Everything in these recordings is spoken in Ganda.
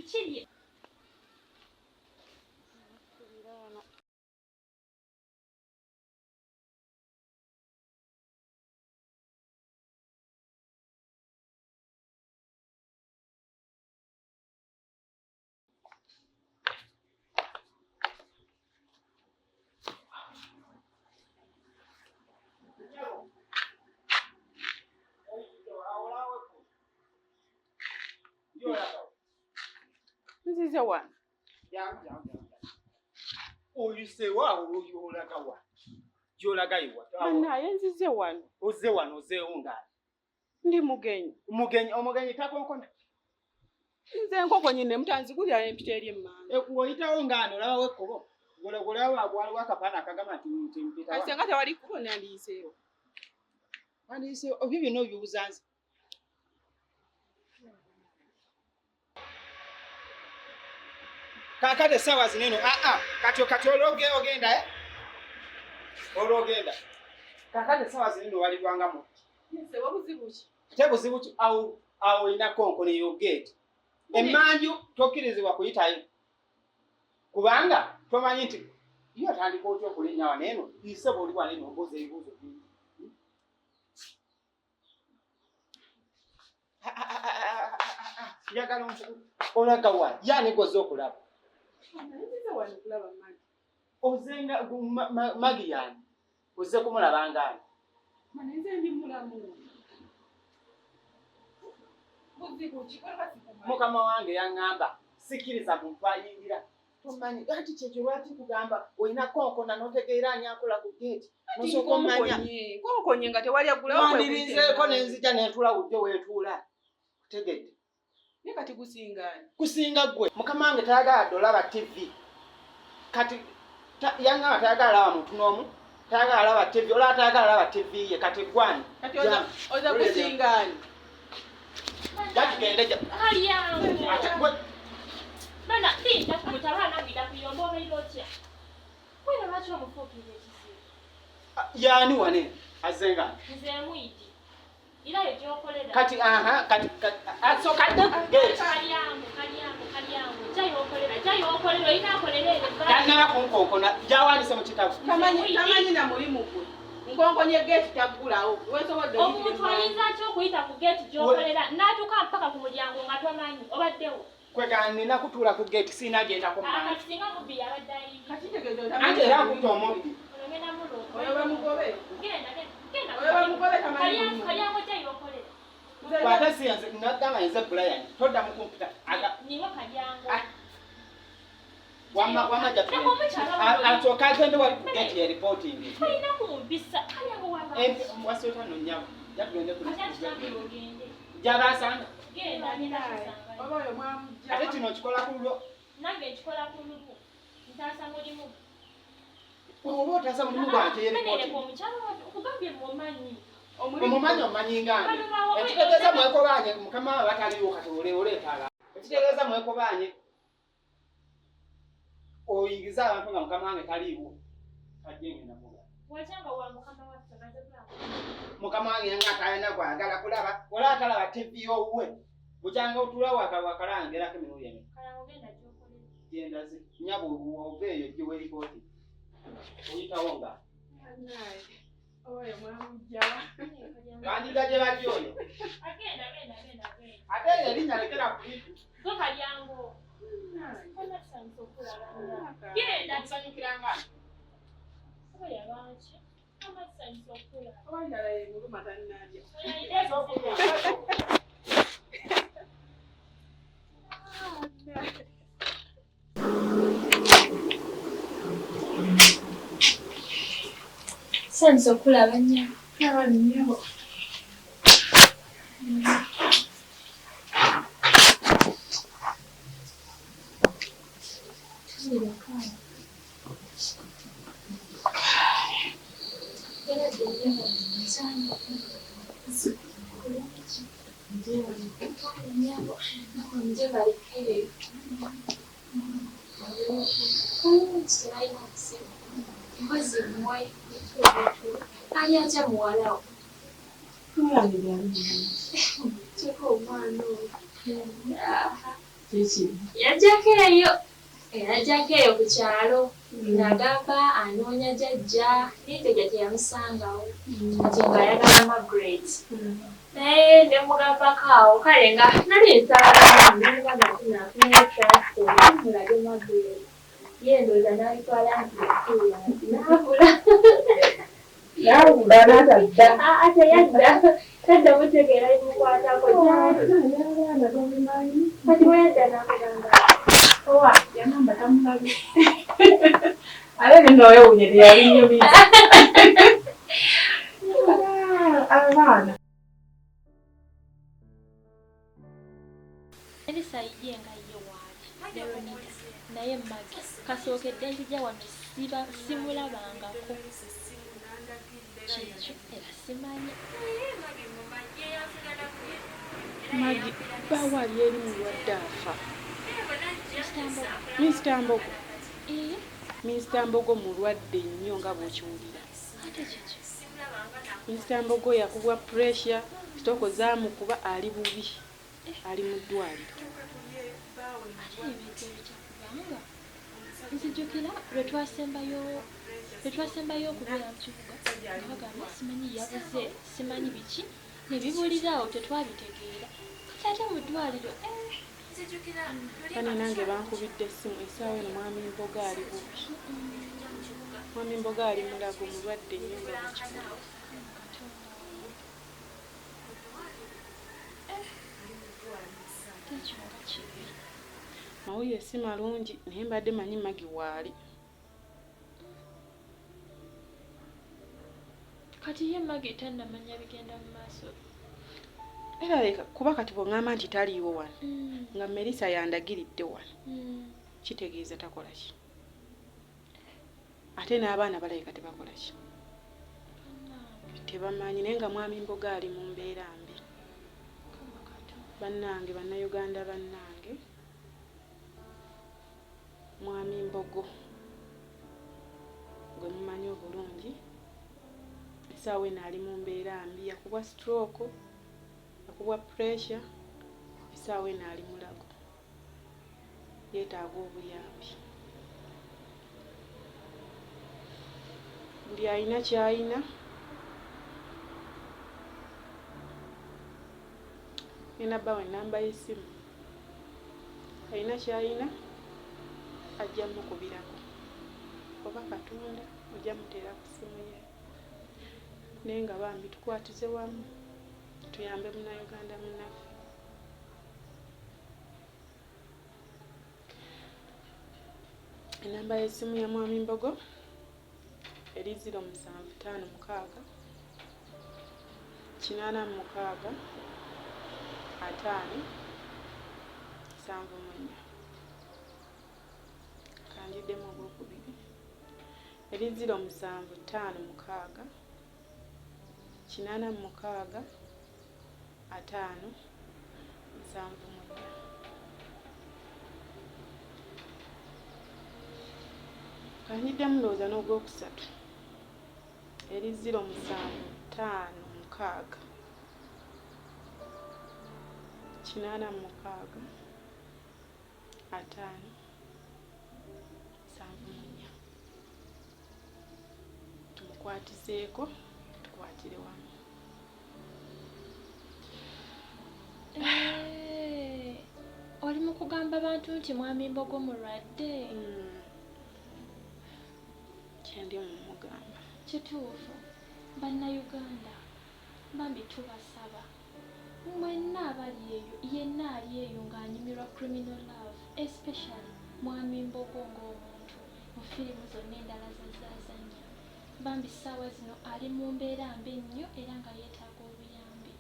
Kikiri. This is a one. Yeah. Oh, you say, wow, you like a one. You like a one. This is a one. Who's the one who's the unga? Ndi mugenyi. Omugenyi takonkona. Nze nkoko nyine mutanzi kulya empita eri mmanga. Woyitawo ngano olaba wekkubo. Golagolawo waliwo akapana akagamba nti mpita. Kati nga tewali kkubo nandiyiseewo. Wandiyiseewo obyo byonna obibuuza nze. Kakati essaawa zino eno kati olwogenda olwogenda kakati essaawa zino eno walibwangamu tebuzibu ki awo olina konkono eyogeeti emmanju tokkirizibwa kuyitayo kubanga tomanyi nti iyo atandika otya okulinnya wano eno ise bw'oli wano eno obuuza ebibuuzo bingi njagala olaga wa yaanigoze okulaba ozenga magi yani oze kumulaba ngaani mukama wange yaŋŋamba sikiriza muntu ayingira tomanyi ati kyekyo lwaki kugamba olina konkona n'otegeera ani akola ku geeti nosooka omanya konkonye nga tewali agulawo mandirizeeko nenzija nentula wujjo weetuula tegedde ne kati kusingaani kusinga ggwe mukama wange tayagala dolaba tv kati yaŋŋamba tayagala laba muntu n'omu tayagala laba tv olaba tayagala laba tv ye kati gwani kati oza kusingaani jatugende Mana tinda kumutabana ngida kuyomba obairotya. Kwena lwaki omufuukirira ekisibo? Yaani wane azenga. Nze mwidi. Era ye gyokolera. Kati so kadde gate. Kalyangu. Jayokolera ina akolera ere. Yana kunkonkona jawandise mu kitabu. Tamanyi na mulimu gwe. Nkonkonye gate taggulawo. Wesobodde omuntu ayinza atya okuyita ku gate gyokolera n'atuuka mpaka ku mulyango nga tomanyi obaddewo. Kwega nina kutuula ku gate sina agenda ku mmanyi. Singa mubbi abadde ayi. Ate era akuta omubbi. Olomena mulo. Oyo bamugobe. Genda. Oyo bamugobe tamanyi. Kalyango jayokolera. Kwata siyanze nagamba nze Brian todda mu kompyuta niwo kalyango wama jatu atoka agende wali ku gate ya reporting kalina kumubisa kalyango wanga wasota no nyawo jatugende ku jabasanga genda obayo mwamujja ate kino kikola ku lwo nange kikola ku lwo ntasa mulimu oba otasa mulimu gwante ye reporting okugambye mumanyi omumanyi omanyi ngani ekitegeeza mwekobanye mukama wawe bataliwo kati oleetala ekitegeeza mwekobanye oyingiza abantu nga mukama wange taliiwo kajjenge namuga wakyanga wa mukama waffe mukama wange nga talina gwagala kulaba olaba talaba tv owuwe bukyanga otula wakalangerako emirundi emi genda zi nyabo oveeyo gyewe ripoti oyitawo nga oyo mwamujjawa kandiga gye bali oyo agenda ate erinnya lekera ku litu go kalyango genda nsanyukiranga oya lwaki amasanyiza okula obandala ye muluma tannalya sanyiza okulaba nnyo naba nnyo yajjako eyo ku kyalo ng'agamba anoonya jjajja naye jjajja teyamusangawo ati ng'ayagala Margaret naye ne mugambako awo kale nga nali nsaabaamugamba nti naafunayo transport mulage Margaret ye ndowooza n'abitwala nti yatuula nti naabula ate yadda tadda mutegeera bimukwatako kati weyadda n'amugamba owa yagamba tamulabe ate nno owewunye teyabinyumiza abaana Elisa ye nga ye waali Veronica naye Maggie kasookedde njija wano simulabangako kikyo era simanyi Maggie bawaali eri mulwadde afa Mr. Mbogo Mr. Mbogo mulwadde nnyo nga bw'okiwulira Mr. Mbogo yakubwa pressure sitooko zaamukuba ali bubi ali mu ddwaliro nzijjukira lwe twasembayo okubeera mu kibuga nga bagamba simanyi yabuze simanyi biki ne bibuulira awo tetwabitegeera kati ate mu ddwaliro kane nange bankubidde essimu essaawa eno mwami Mbogo ali bubi mwami Mbogo ali mulago mulwadde nnyo nga mukibuga mawulire si malungi naye mbadde manyi Maggie waali kati ye Maggie tannamanya bigenda mu maaso era leka kuba kati bw'oŋŋamba nti taliiwo wano nga Melissa yandagiridde wano kitegeeza takola ki ate n'abaana balabika tebakola ki tebamanyi naye nga mwami Mbogo ali mu mbeera mbi bannange bannayuganda bannange mwami Mbogo gwe mumanyi obulungi essaawa eno ali mu mbeera mbi yakubwa stroke yakubwa pressure essaawa eno ali mulago yeetaaga obuyambi buli alina ky'alina ngenda bbawa ennamba y'essimu alina ky'alina ajja mukubirako oba Katonda ojja muteera ku ssimu ye naye nga bambi tukwatize wamu tuyambe munnayuganda munnaffe ennamba y'essimu ya mwami Mbogo eri 0756 86 5 74 kanjiddemu ogwokubiri eri 0756 86 5 74 kanjiddemu ndowooza n'ogwokusatu eri 0756 86 5 74 tumukwatizeeko tukwatire wamu oli mu kugamba bantu nti mwami Mbogo mulwadde kyendi mumugamba kituufu bannayuganda bambi tubasaba mwenna abali eyo yenna ali eyo ng'anyumirwa criminal love especially mwami Mbogo ng'omuntu mu firimu zonna endala zazaazanya bambi ssaawa zino ali mu mbeera mbi nnyo era nga yeetaaga obuyambi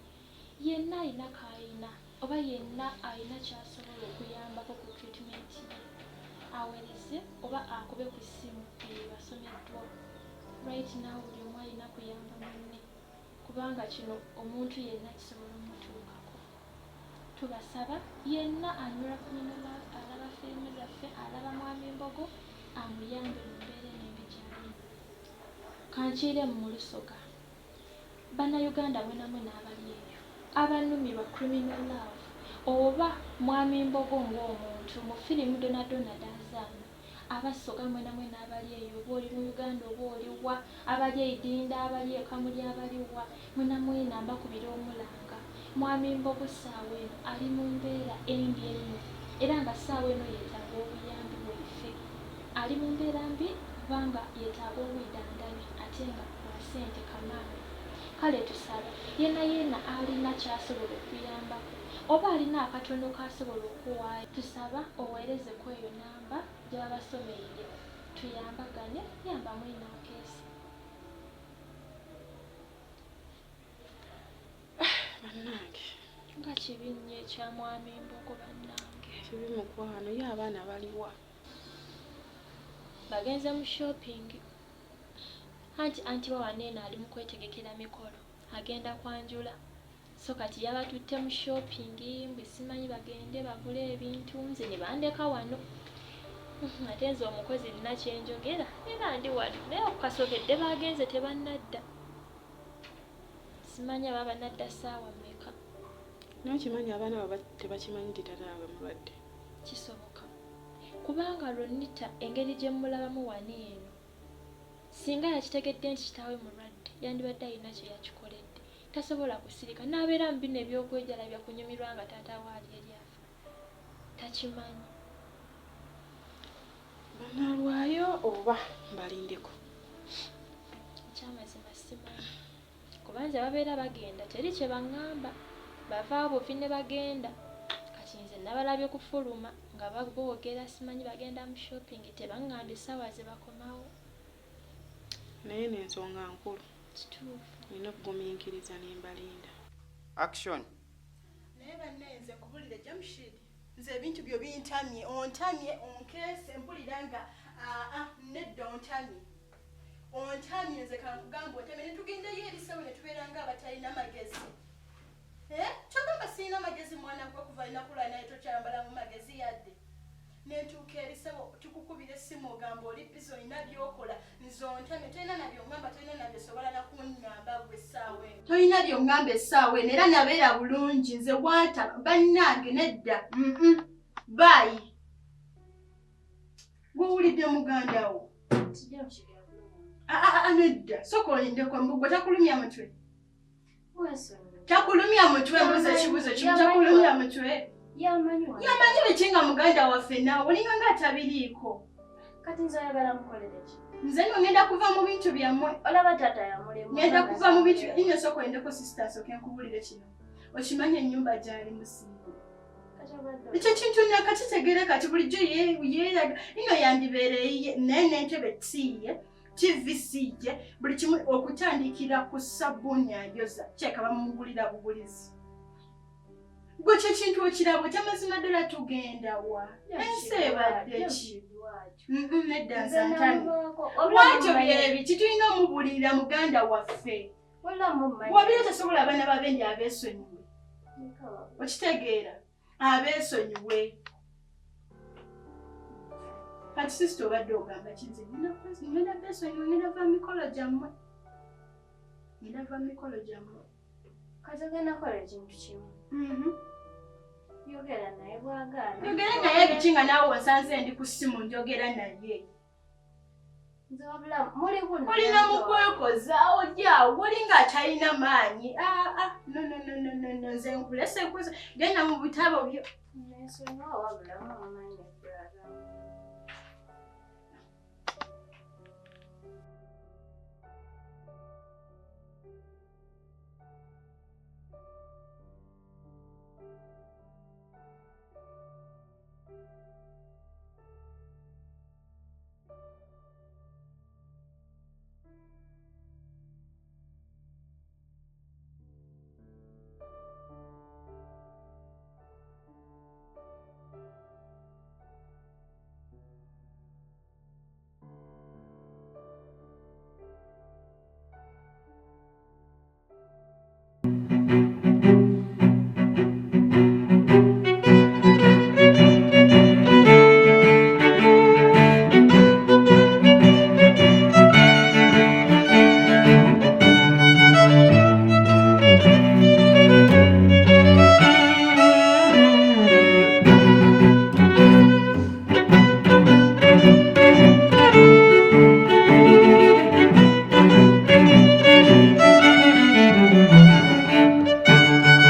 yenna alina k'ayina oba yenna alina ky'asobola okuyambako ku treatment ye awereze oba akube ku ssimu eyo basomeddwa right now buli omu alina kuyamba munne kubanga kino omuntu yenna kisobola omutuukako tubasaba yenna anyura kunyumirwa alaba firimu zaffe alaba mwami Mbogo amuyambe mu mbeera embi gy'alimu kankiire mu Lusoga bannayuganda mwenamu n'abali eyo abanumirwa criminal love oba mwami Mbogo ng'omuntu mu firimu Donadona Dazaana abasooka mwena mwena abali eyo oba oli mu Uganda oba oli wa abali eidinda abali ekamuli abali wa mwena mwena mbakubira omulanga mwami Mbogo ssaawa eno ali mu mbeera embi ennyo era nga ssaawa eno yeetaaga obuyambi bwaffe ali mu mbeera mbi kubanga yeetaaga obwidandali ate nga bwa ssente kamaani kale tusaba yenna alina ky'asobola okuyambako oba alina akatono k'asobola okuwaayo tusaba oweerezeko eyo namba gye babasomeire tuyambagane yambamu enaakeesi. Bannange Nga kibi nnyo ekya mwami Mbogo bannange. kibi mukwano ye abaana baliwa Bagenze mu shopping anti wawaneeno ali mu kwetegekera mikolo agenda kwanjula so kati yabatutte mu shopping mbwe simanyi bagende bagule ebintu nze ne bandeka wano ate nze omukozi nina kyenjogera era ndi wano naye okukasokedde bagenze tebannadda simanyi aba banadda ssaawa mmeka nokimanyi abaana baba tebakimanyi nti tataabwe mulwadde kisoboka kubanga Ronita engeri gye mulabamu wano eno singa yakitegedde nti kitaawe mulwadde yandibadde alina kye yakikoledde tasobola kusirika n'abeera mu bino eby'okwejala kunyumirwa nga taataawe ali eri afa takimanyi banaalwayo oba mbalindeko ekyamazima simanyi kuba nze babeera bagenda teri kye baŋŋamba bavaawo buvi ne bagenda kati nze nabalabye kufuluma nga boogera simanyi bagenda mu shopping tebaŋŋambye essaawa ze bakomawo naye n'ensonga nkulu kituufu nina okugumiikiriza ne mbalinda Action. naye bannenze nkubulire Jamshid nze ebintu byo bintamye ontamye onkeese mpulira nga nedda ontamye nze kankugamba ontamye netugendayo erisawo netubeera nga abatalina magezi kyogamba sirina magezi mwana gwe kuva linakula naye tokyambala mu magezi yadde nentuuka erisawo tukukubira essimu ogamba oli bizi olina byokola nze ontamye tolina nabyoŋŋamba tolina nabyosobola nakuŋŋamba gwe essaawa eno tolina byoŋŋamba essaawa eno era nabeera bulungi nze bwata bannange nedda baayi gwowulidde mugandawo nedda soka olindeko mbugwe takulumya mutwe takulumya mutwe mbuze ekibuzo kimu takulumya mutwe yamanyi biki nga muganda waffe naawe olinga nga atabiriiko kati nze oyagala mukolere ki nze no ngenda kuva mu bintu byammwe olaba taata yamulemu ngenda kuva mu bintu inyo sooka olindeko sisita asooke nkubulire kino okimanyi ennyumba gyali musiibo ekyo kintu nakakitegeere kati bulijjo yeeraga ino yandibeereeye naye n'entebe tiiye tivisiye buli kimu okutandikira ku sabbuuni ayoza kyeka bamugulira bugulizi gwe kyo kintu okiraba okyamazima ddala tugenda wa ensi ebadde ki nedda nzantani lwakyo byebiki tulina omubulirira muganda waffe wabira tasobola abaana babendi abeesonyiwe okitegeera abeesonyiwe kati sisita obadde ogamba kinze ngenda beesonyiwe ngenda va mikolo gyammwe kati ogenda kola ekintu kimu yogera naye bwagaana yogera naye biki nga naawe wansanze ndi ku ssimu njogera naye nze wabula muli kuno olina mu kwekoza ojjaawo olinga atalina maanyi no nze nkulese nkuza genda mu bitabo byo nensonyiwa wabulamu amanyi ebbulaga